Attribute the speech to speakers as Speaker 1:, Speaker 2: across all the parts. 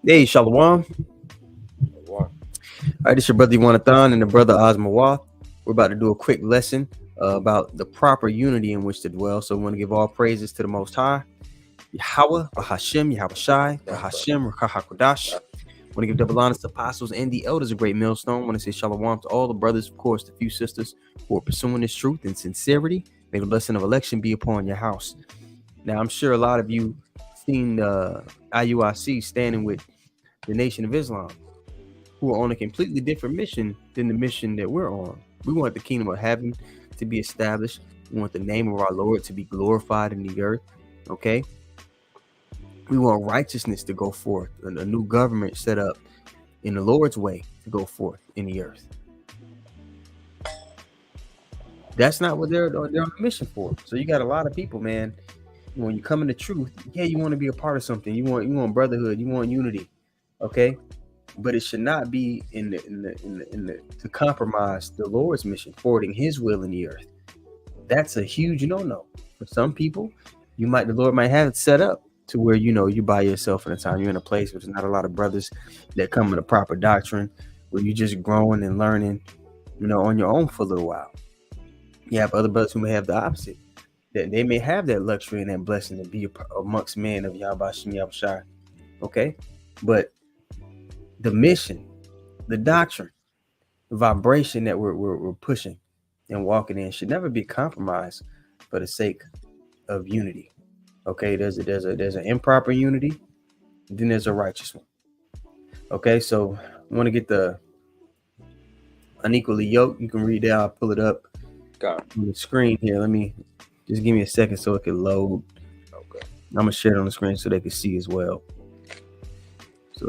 Speaker 1: Hey, Shalom.
Speaker 2: Wow.
Speaker 1: All right, this is your brother Yuanathan and the brother Osmawa. We're about to do a quick lesson about the proper unity in which to dwell. So we want to give all praises to the Most High, Yahweh, Bahashem, Yahweh Shai, Bahashem, Rakahakodash. Want to give double honors to apostles and the elders of Great Millstone. Want to say shalom to all the brothers, of course, the few sisters who are pursuing this truth in sincerity. May the blessing of election be upon your house. Now, I'm sure a lot of you seen IUIC standing with the Nation of Islam, who are on a completely different mission than the mission that we're on. We want the kingdom of heaven to be established. We want the name of our Lord to be glorified in the earth. Okay. We want righteousness to go forth and a new government set up in the Lord's way to go forth in the earth. That's not what they're on a mission for. So you got a lot of people, man. When you come into truth, yeah, you want to be a part of something. You want brotherhood. You want unity. Okay. But it should not be in the to compromise the Lord's mission, forwarding His will in the earth. That's a huge no-no for some people. The Lord might have it set up to where you by yourself in a time. You're in a place where there's not a lot of brothers that come with a proper doctrine, where you're just growing and learning, on your own for a little while. You have other brothers who may have the opposite. That they may have that luxury and that blessing to be amongst men of Yahweh Shem Yahweh Shai. Okay, but the mission, the doctrine, the vibration that we're pushing and walking in should never be compromised for the sake of unity. Okay, there's an improper unity, then there's a righteous one. Okay, so I want to get the unequally yoked. You can read that. I'll pull it up on the screen here. Let me just give me a second so it can load.
Speaker 2: Okay.
Speaker 1: I'm gonna share it on the screen so they can see as well. So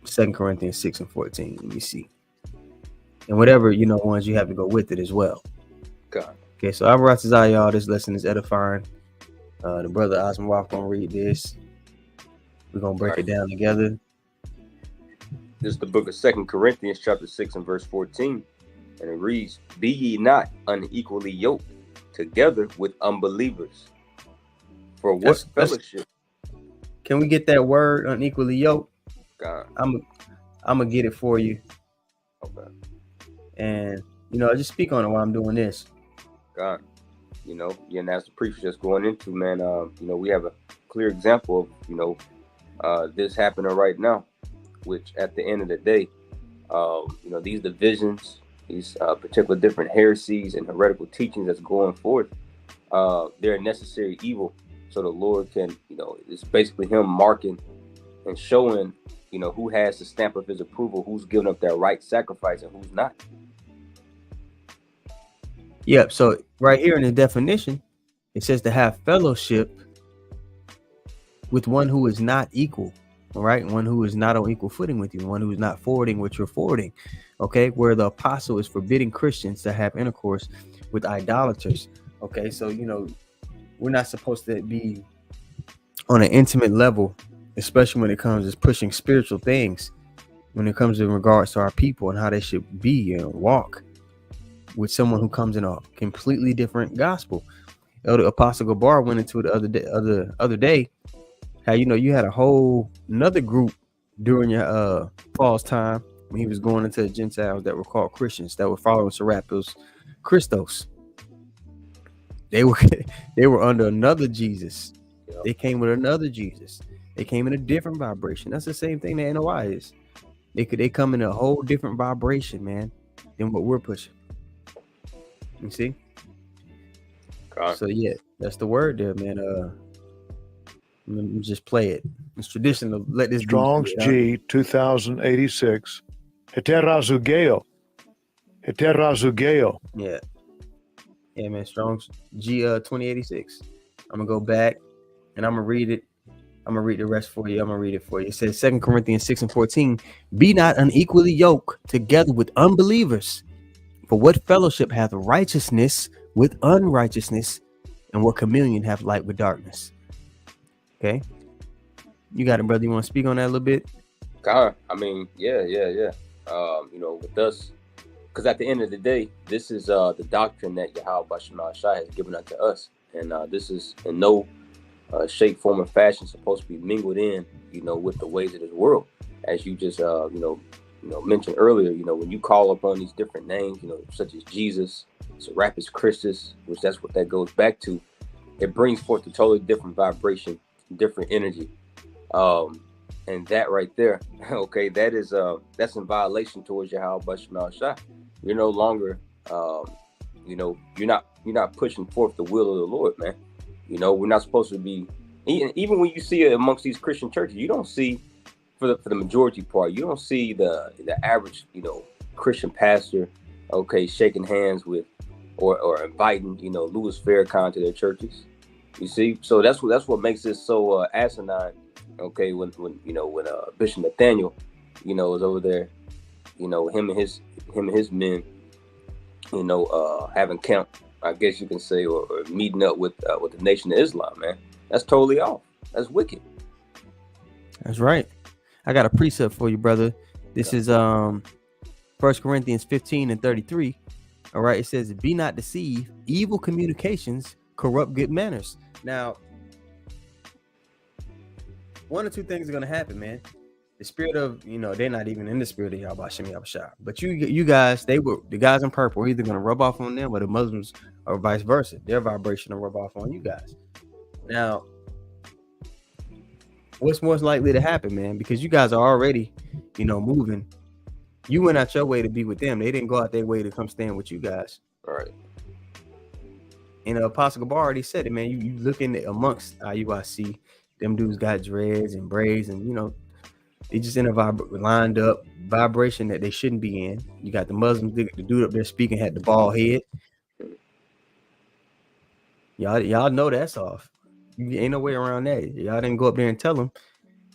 Speaker 1: 2 Corinthians 6 and 14. Let me see. And whatever, ones you have to go with it as well. Okay, so Abaratazai, y'all, this lesson is edifying. The brother Osmawaf gonna read this. We're gonna break it down together.
Speaker 2: This is the book of 2 Corinthians chapter 6 and verse 14. And it reads, "Be ye not unequally yoked together with unbelievers. For what fellowship?"
Speaker 1: Can we get that word unequally yoked?
Speaker 2: God.
Speaker 1: I'm gonna get it for you.
Speaker 2: Okay.
Speaker 1: And I just speak on it while I'm doing this.
Speaker 2: God. And as the preacher just going into, man, we have a clear example of, this happening right now, which at the end of the day, these divisions, these particular different heresies and heretical teachings that's going forth, they're a necessary evil. So the Lord can, it's basically Him marking and showing, who has the stamp of His approval, who's giving up that right sacrifice and who's not.
Speaker 1: Yep. So right here in the definition, it says to have fellowship with one who is not equal. All right. One who is not on equal footing with you, one who is not forwarding what you're forwarding. Okay. Where the apostle is forbidding Christians to have intercourse with idolaters. Okay. So, we're not supposed to be on an intimate level, especially when it comes to pushing spiritual things, when it comes in regards to our people and how they should be and walk with someone who comes in a completely different gospel. Elder Apostle Gabar went into it the other day. How you had a whole another group during your Paul's time when he was going into the Gentiles that were called Christians that were following Serapis Christos. They were under another Jesus. Yep. They came with another Jesus. They came in a different vibration. That's the same thing that NOI is. They come in a whole different vibration, man, than what we're pushing. You see?
Speaker 2: God.
Speaker 1: So yeah, that's the word there, man. Let me just play it. It's tradition to let this
Speaker 3: Strong's G 2086. Heterazugeo.
Speaker 1: Yeah. Yeah, man. Strong's G 2086. I'm gonna go back and I'm gonna read it. I'm gonna read the rest for you. I'm gonna read it for you. It says 2 Corinthians 6 and 14. Be not unequally yoked together with unbelievers. For what fellowship hath righteousness with unrighteousness, and what communion hath light with darkness? Okay, you got it, brother. You want to speak on that a little bit?
Speaker 2: God, I mean, yeah. With us, because at the end of the day, this is the doctrine that Yahweh Shem Yahweh Shai has given unto us, and this is in no shape, form, or fashion supposed to be mingled in, with the ways of this world, as you just mentioned earlier. When you call upon these different names, such as Jesus, Serapis Christus, which that's what that goes back to, it brings forth a totally different vibration, different energy. And that right there, okay, that's in violation towards Yahweh Shema Shah. You're no longer, you're not pushing forth the will of the Lord, man. We're not supposed to be. Even when you see it amongst these Christian churches, you don't see, for the majority part, you don't see the average, Christian pastor, okay, shaking hands with or inviting, Louis Farrakhan to their churches. You see, so that's what makes this so asinine. Okay, when Bishop Nathaniel, is over there, him and his men, having camp, I guess you can say, or meeting up with the Nation of Islam, man. That's totally off. That's wicked.
Speaker 1: That's right. I got a precept for you, brother. This is 1 Corinthians 15:33. All right, it says, "Be not deceived. Evil communications corrupt good manners." Now, one or two things are gonna happen, man. The spirit of, they're not even in the spirit of Yahweh Shem Yahushua. But you guys, the guys in purple, are either gonna rub off on them, or the Muslims, or vice versa. Their vibration will rub off on you guys. Now, what's most likely to happen, man? Because you guys are already, moving. You went out your way to be with them. They didn't go out their way to come stand with you guys.
Speaker 2: All right.
Speaker 1: And Apostle Gabar already said it, man. You looking at amongst IUIC, them dudes got dreads and braids, and they just in a lined up vibration that they shouldn't be in. You got the Muslims, the dude up there speaking had the bald head. Y'all know that's off. You ain't no way around that. Y'all didn't go up there and tell them,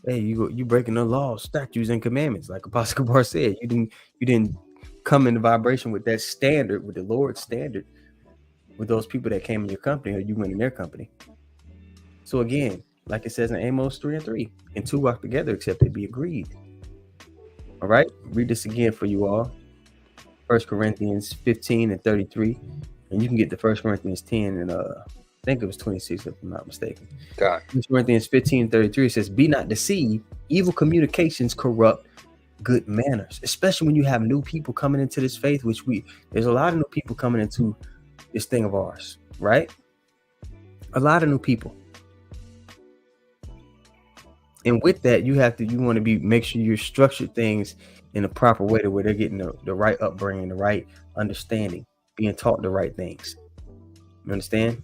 Speaker 1: "Hey, you breaking the laws, statutes, and commandments." Like Apostle Gabar said, you didn't come into vibration with that standard, with the Lord's standard, with those people that came in your company, or you went in their company. So again, like it says in Amos 3:3, "And two walk together except they be agreed." All right, read this again for you all. 1 Corinthians 15:33, and you can get the 1 Corinthians 10 and I think it was 26 if I'm not mistaken.
Speaker 2: God.
Speaker 1: 1 Corinthians 15:33 says, "Be not deceived. Evil communications corrupt good manners," especially when you have new people coming into this faith, there's a lot of new people coming into this thing of ours, right? A lot of new people. And with that, you want to make sure you structure things in a proper way to where they're getting the right upbringing, the right understanding, being taught the right things. You understand?